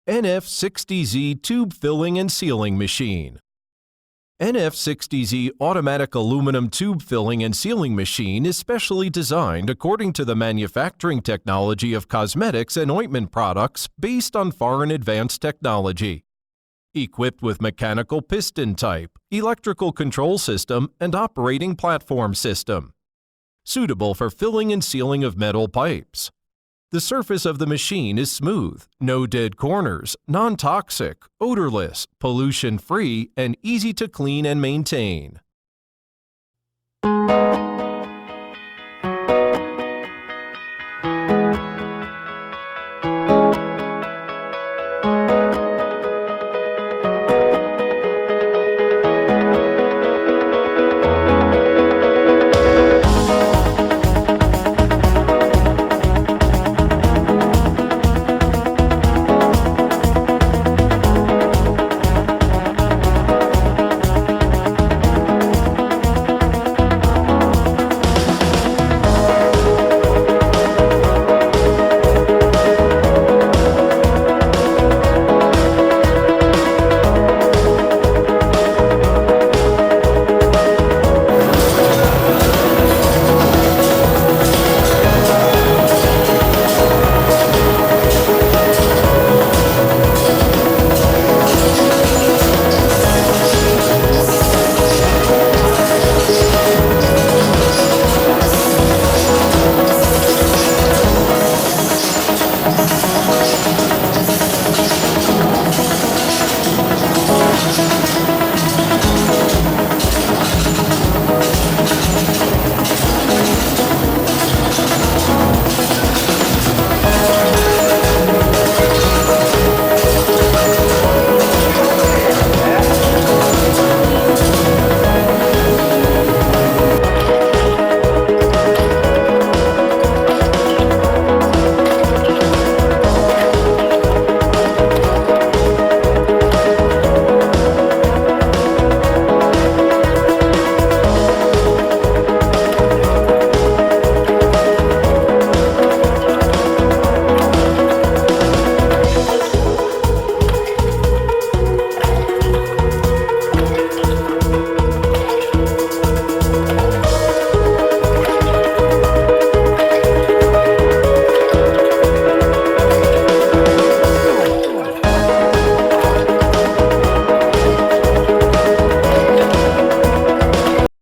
NF60Z Tube Filling and Sealing Machine. NF60Z Automatic Aluminum Tube Filling and Sealing Machine is specially designed according to the manufacturing technology of cosmetics and ointment products based on foreign advanced technology. Equipped with mechanical piston type, electrical control system, and operating platform system. Suitable for filling and sealing of metal pipes. The surface of the machine is smooth, no dead corners, non-toxic, odorless, pollution-free, and easy to clean and maintain.